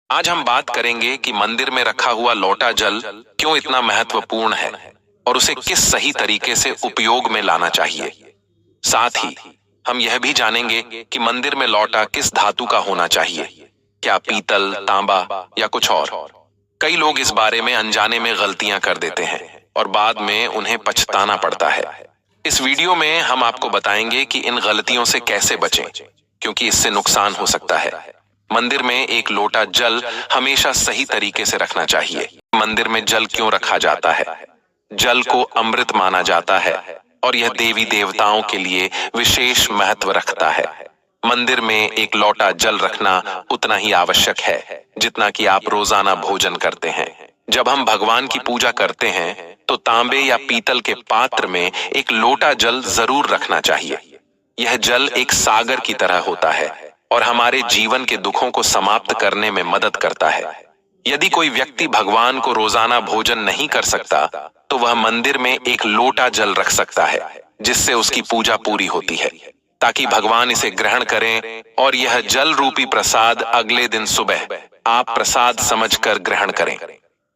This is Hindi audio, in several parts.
आज हम बात करेंगे कि मंदिर में रखा हुआ लोटा जल क्यों इतना महत्वपूर्ण है और उसे किस सही तरीके से उपयोग में लाना चाहिए। साथ ही हम यह भी जानेंगे कि मंदिर में लोटा किस धातु का होना चाहिए, क्या पीतल, तांबा या कुछ और। कई लोग इस बारे में अनजाने में गलतियां कर देते हैं और बाद में उन्हें पछताना पड़ता है। इस वीडियो में हम आपको बताएंगे कि इन गलतियों से कैसे बचें, क्योंकि इससे नुकसान हो सकता है। मंदिर में एक लोटा जल हमेशा सही तरीके से रखना चाहिए। मंदिर में जल क्यों रखा जाता है? जल को अमृत माना जाता है और यह देवी देवताओं के लिए विशेष महत्व रखता है। मंदिर में एक लोटा जल रखना उतना ही आवश्यक है जितना कि आप रोजाना भोजन करते हैं। जब हम भगवान की पूजा करते हैं तो तांबे या पीतल के पात्र में एक लोटा जल जरूर रखना चाहिए। यह जल एक सागर की तरह होता है और हमारे जीवन के दुखों को समाप्त करने में मदद करता है। यदि कोई व्यक्ति भगवान को रोजाना भोजन नहीं कर सकता तो वह मंदिर में एक लोटा जल रख सकता है, जिससे उसकी पूजा पूरी होती है, ताकि भगवान इसे ग्रहण करें और यह जल रूपी प्रसाद अगले दिन सुबह आप प्रसाद समझकर ग्रहण करें।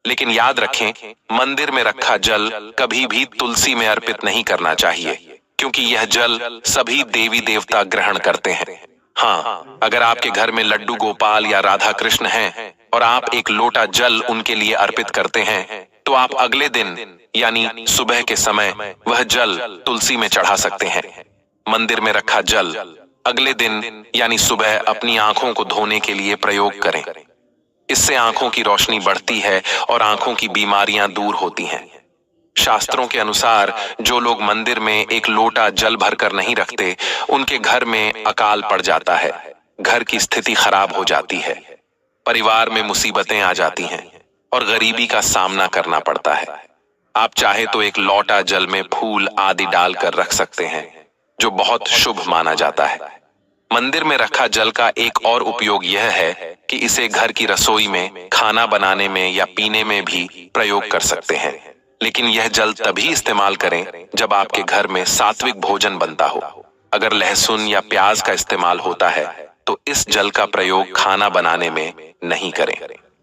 लेकिन याद रखें, मंदिर में रखा जल कभी भी तुलसी में अर्पित नहीं करना चाहिए, क्योंकि यह जल सभी देवी देवता ग्रहण करते हैं। हाँ, अगर आपके घर में लड्डू गोपाल या राधा कृष्ण हैं और आप एक लोटा जल उनके लिए अर्पित करते हैं तो आप अगले दिन यानी सुबह के समय वह जल तुलसी में चढ़ा सकते हैं। मंदिर में रखा जल अगले दिन यानी सुबह अपनी आंखों को धोने के लिए प्रयोग करें। इससे आंखों की रोशनी बढ़ती है और आंखों की बीमारियां दूर होती हैं। शास्त्रों के अनुसार जो लोग मंदिर में एक लोटा जल भरकर नहीं रखते, उनके घर में अकाल पड़ जाता है, घर की स्थिति खराब हो जाती है, परिवार में मुसीबतें आ जाती हैं और गरीबी का सामना करना पड़ता है। आप चाहे तो एक लोटा जल में फूल आदि डालकर रख सकते हैं, जो बहुत शुभ माना जाता है। मंदिर में रखा जल का एक और उपयोग यह है कि इसे घर की रसोई में, खाना बनाने में या पीने में भी प्रयोग कर सकते हैं। लेकिन यह जल तभी इस्तेमाल करें जब आपके घर में सात्विक भोजन बनता हो। अगर लहसुन या प्याज का इस्तेमाल होता है तो इस जल का प्रयोग खाना बनाने में नहीं करें।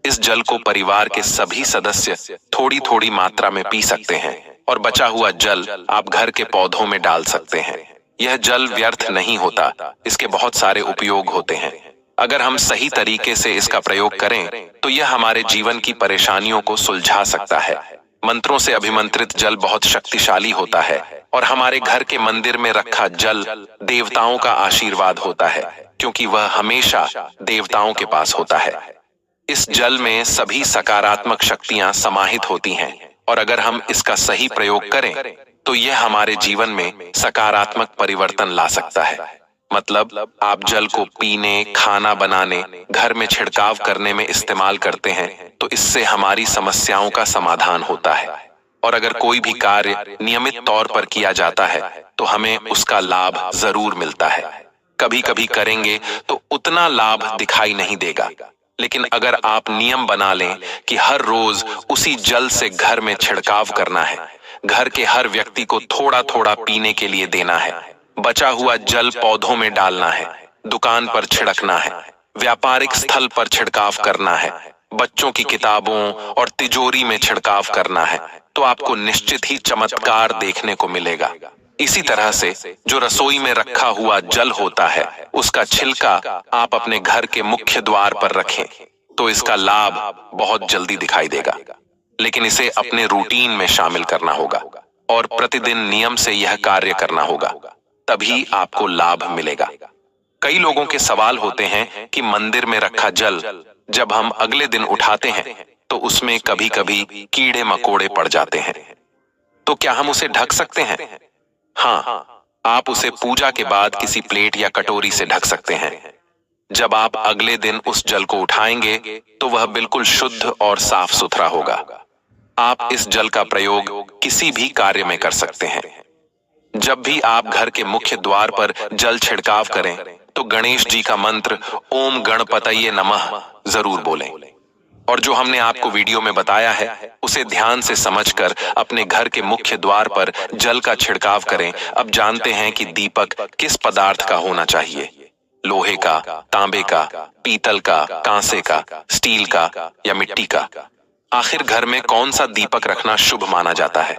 इस जल को परिवार के सभी सदस्य थोड़ी थोड़ी मात्रा में पी सकते हैं और बचा हुआ जल आप घर के पौधों में डाल सकते हैं। यह जल व्यर्थ नहीं होता, इसके बहुत सारे उपयोग होते हैं। अगर हम सही तरीके से इसका प्रयोग करें तो यह हमारे जीवन की परेशानियों को सुलझा सकता है। मंत्रों से अभिमंत्रित जल बहुत शक्तिशाली होता है और हमारे घर के मंदिर में रखा जल देवताओं का आशीर्वाद होता है, क्योंकि वह हमेशा देवताओं के पास होता है। इस जल में सभी सकारात्मक शक्तियां समाहित होती हैं और अगर हम इसका सही प्रयोग करें तो यह हमारे जीवन में सकारात्मक परिवर्तन ला सकता है। मतलब आप जल को पीने, खाना बनाने, घर में छिड़काव करने में इस्तेमाल करते हैं तो इससे हमारी समस्याओं का समाधान होता है। और अगर कोई भी कार्य नियमित तौर पर किया जाता है तो हमें उसका लाभ जरूर मिलता है। कभी कभी करेंगे तो उतना लाभ दिखाई नहीं देगा, लेकिन अगर आप नियम बना लें कि हर रोज उसी जल से घर में छिड़काव करना है, घर के हर व्यक्ति को थोड़ा थोड़ा पीने के लिए देना है, बचा हुआ जल पौधों में डालना है, दुकान पर छिड़कना है, व्यापारिक स्थल पर छिड़काव करना है, बच्चों की किताबों और तिजोरी में छिड़काव करना है, तो आपको निश्चित ही चमत्कार देखने को मिलेगा। इसी तरह से जो रसोई में रखा हुआ जल होता है, उसका छिलका आप अपने घर के मुख्य द्वार पर रखें तो इसका लाभ बहुत जल्दी दिखाई देगा। लेकिन इसे अपने रूटीन में शामिल करना होगा और प्रतिदिन नियम से यह कार्य करना होगा, तभी आपको लाभ मिलेगा। कई लोगों के सवाल होते हैं कि मंदिर में रखा जल जब हम अगले दिन उठाते हैं तो उसमें कभी कभी कीड़े मकोड़े पड़ जाते हैं, तो क्या हम उसे ढक सकते हैं? हाँ, आप उसे पूजा के बाद किसी प्लेट या कटोरी से ढक सकते हैं। जब आप अगले दिन उस जल को उठाएंगे तो वह बिल्कुल शुद्ध और साफ सुथरा होगा। आप इस जल का प्रयोग किसी भी कार्य में कर सकते हैं। जब भी आप घर के मुख्य द्वार पर जल छिड़काव करें तो गणेश जी का मंत्र ओम गणपतये नमः जरूर बोलें। और जो हमने आपको वीडियो में बताया है उसे ध्यान से समझकर अपने घर के मुख्य द्वार पर जल का छिड़काव करें। अब जानते हैं कि दीपक किस पदार्थ का होना चाहिए। लोहे का, तांबे का, पीतल का, कांसे का, स्टील का या मिट्टी का। आखिर घर में कौन सा दीपक रखना शुभ माना जाता है?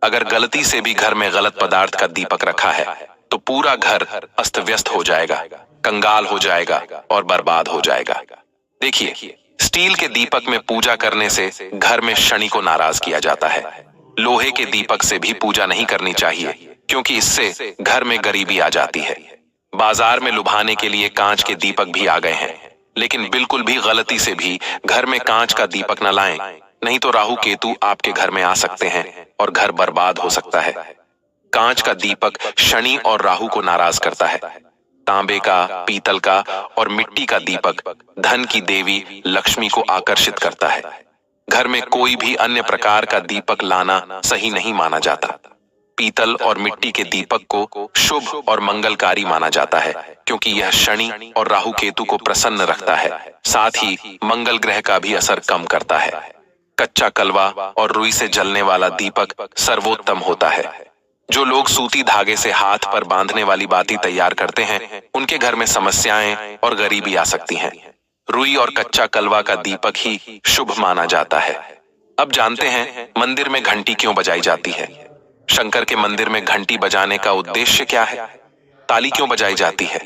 अगर गलती से भी घर में गलत पदार्थ का दीपक रखा है तो पूरा घर अस्त व्यस्त हो जाएगा, कंगाल हो जाएगा और बर्बाद हो जाएगा। देखिए, स्टील के दीपक में पूजा करने से घर में शनि को नाराज किया जाता है। लोहे के दीपक से भी पूजा नहीं करनी चाहिए, क्योंकि इससे घर में गरीबी आ जाती है। बाजार में लुभाने के लिए कांच के दीपक भी आ गए हैं, लेकिन बिल्कुल भी गलती से भी घर में कांच का दीपक न लाएं, नहीं तो राहु केतु आपके घर में आ सकते हैं और घर बर्बाद हो सकता है। कांच का दीपक शनि और राहु को नाराज करता है। तांबे का, पीतल का और मिट्टी का दीपक धन की देवी लक्ष्मी को आकर्षित करता है। घर में कोई भी अन्य प्रकार का दीपक लाना सही नहीं माना जाता। पीतल और मिट्टी के दीपक को शुभ और मंगलकारी माना जाता है, क्योंकि यह शनि और राहु केतु को प्रसन्न रखता है, साथ ही मंगल ग्रह का भी असर कम करता है। कच्चा कलवा और रुई से जलने वाला दीपक सर्वोत्तम होता है। जो लोग सूती धागे से हाथ पर बांधने वाली बाती तैयार करते हैं, उनके घर में समस्याएं और गरीबी आ सकती हैं। रुई और कच्चा कलवा का दीपक ही शुभ माना जाता है। अब जानते हैं मंदिर में घंटी क्यों बजाई जाती है। शंकर के मंदिर में घंटी बजाने का उद्देश्य क्या है? ताली क्यों बजाई जाती है?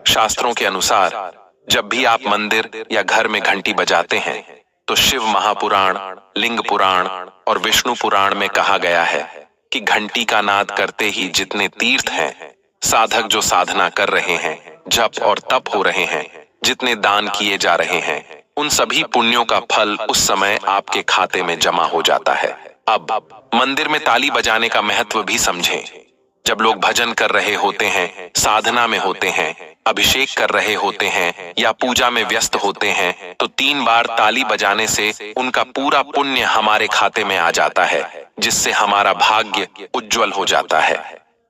शास्त्रों के अनुसार जब भी आप मंदिर या घर में घंटी बजाते हैं तो शिव महापुराण, लिंग पुराण और विष्णु पुराण में कहा गया है कि घंटी का नाद करते ही जितने तीर्थ हैं, साधक जो साधना कर रहे हैं, जप और तप हो रहे हैं, जितने दान किए जा रहे हैं, उन सभी पुण्यों का फल उस समय आपके खाते में जमा हो जाता है। अब मंदिर में ताली बजाने का महत्व भी समझें। जब लोग भजन कर रहे होते हैं, साधना में होते हैं, अभिषेक कर रहे होते हैं या पूजा में व्यस्त होते हैं, तो 3 बार ताली बजाने से उनका पूरा पुण्य हमारे खाते में आ जाता है, जिससे हमारा भाग्य उज्जवल हो जाता है।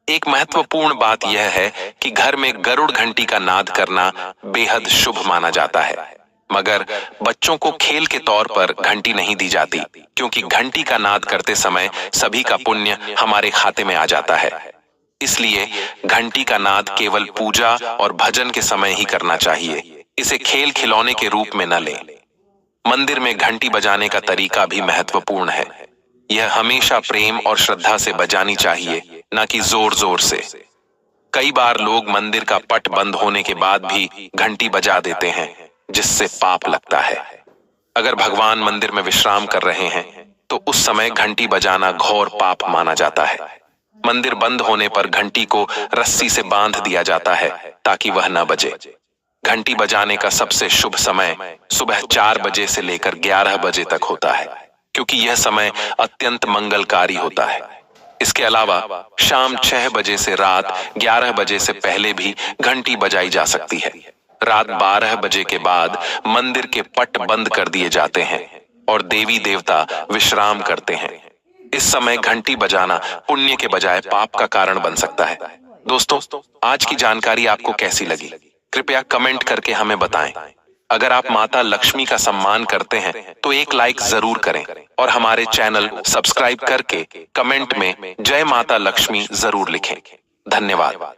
एक महत्वपूर्ण बात यह है कि घर में गरुड़ घंटी का नाद करना बेहद शुभ माना जाता है, मगर बच्चों को खेल के तौर पर घंटी नहीं दी जाती, क्योंकि घंटी का नाद करते समय सभी का पुण्य हमारे खाते में आ जाता है। इसलिए घंटी का नाद केवल पूजा और भजन के समय ही करना चाहिए। इसे खेल खिलौने के रूप में न लें। मंदिर में घंटी बजाने का तरीका भी महत्वपूर्ण है। यह हमेशा प्रेम और श्रद्धा से बजानी चाहिए, न कि जोर जोर से। कई बार लोग मंदिर का पट बंद होने के बाद भी घंटी बजा देते हैं, जिससे पाप लगता है। अगर भगवान मंदिर में विश्राम कर रहे हैं तो उस समय घंटी बजाना घोर पाप माना जाता है। मंदिर बंद होने पर घंटी को रस्सी से बांध दिया जाता है ताकि वह न बजे। घंटी बजाने का सबसे शुभ समय सुबह 4 बजे से लेकर 11 बजे तक होता है, क्योंकि यह समय अत्यंत मंगलकारी होता है। इसके अलावा शाम 6 बजे से रात 11 बजे से पहले भी घंटी बजाई जा सकती है। रात 12 बजे के बाद मंदिर के पट बंद कर दिए जाते हैं और देवी देवता विश्राम करते हैं। इस समय घंटी बजाना पुण्य के बजाय पाप का कारण बन सकता है। दोस्तों, आज की जानकारी आपको कैसी लगी? कृपया कमेंट करके हमें बताएं। अगर आप माता लक्ष्मी का सम्मान करते हैं तो एक लाइक जरूर करें और हमारे चैनल सब्सक्राइब करके कमेंट में जय माता लक्ष्मी जरूर लिखें। धन्यवाद।